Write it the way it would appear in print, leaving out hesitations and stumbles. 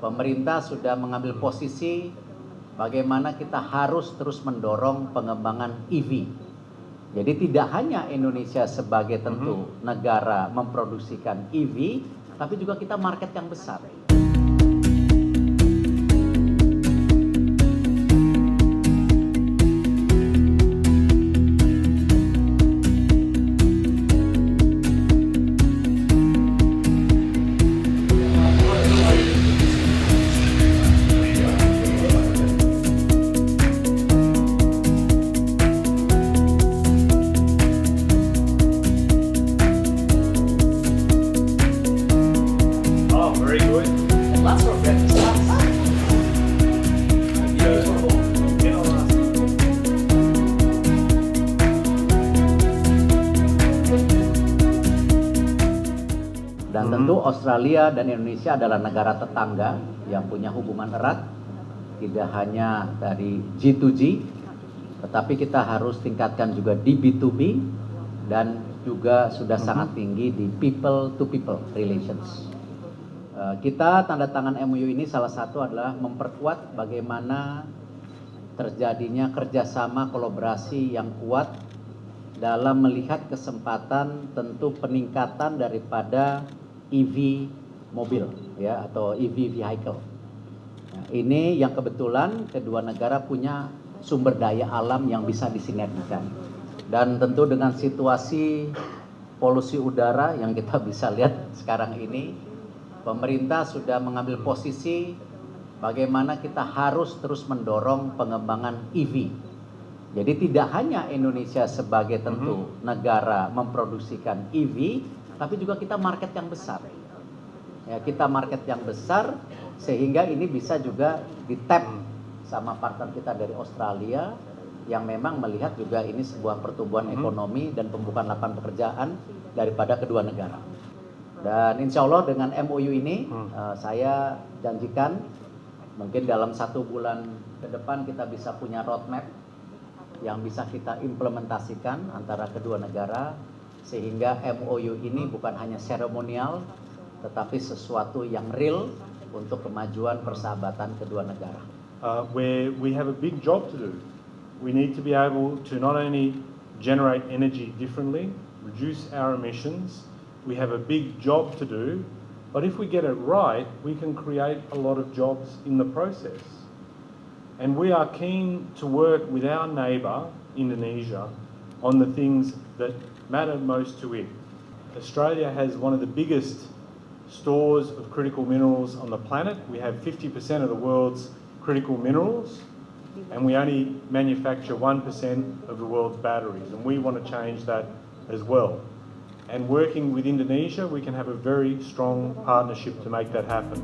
pemerintah sudah mengambil posisi bagaimana kita harus terus mendorong pengembangan EV. Jadi tidak hanya Indonesia sebagai tentu negara memproduksikan EV, tapi juga kita market yang besar. Dan tentu Australia dan Indonesia adalah negara tetangga yang punya hubungan erat, tidak hanya dari G2G, tetapi kita harus tingkatkan juga di B2B dan juga sudah sangat tinggi di people to people relations. Kita tanda tangan MOU ini salah satu adalah memperkuat bagaimana terjadinya kerjasama kolaborasi yang kuat dalam melihat kesempatan tentu peningkatan daripada EV mobil ya atau EV vehicle. Nah, ini yang kebetulan kedua negara punya sumber daya alam yang bisa disinergikan. Dan tentu dengan situasi polusi udara yang kita bisa lihat sekarang ini, pemerintah sudah mengambil posisi bagaimana kita harus terus mendorong pengembangan EV. Jadi tidak hanya Indonesia sebagai tentu negara memproduksikan EV, tapi juga kita market yang besar. Ya, kita market yang besar sehingga ini bisa juga di-tap sama partner kita dari Australia yang memang melihat juga ini sebuah pertumbuhan ekonomi dan pembukaan lapangan pekerjaan daripada kedua negara. Dan insya Allah dengan MOU ini saya janjikan mungkin dalam 1 bulan ke depan kita bisa punya roadmap yang bisa kita implementasikan antara kedua negara sehingga MOU ini bukan hanya seremonial tetapi sesuatu yang real untuk kemajuan persahabatan kedua negara. Where we have a big job to do. We need to be able to not only generate energy differently, reduce our emissions. We have a big job to do, but if we get it right, we can create a lot of jobs in the process. And we are keen to work with our neighbour, Indonesia, on the things that matter most to it. Australia has one of the biggest stores of critical minerals on the planet. We have 50% of the world's critical minerals, and we only manufacture 1% of the world's batteries, and we want to change that as well. And working with Indonesia, we can have a very strong partnership to make that happen.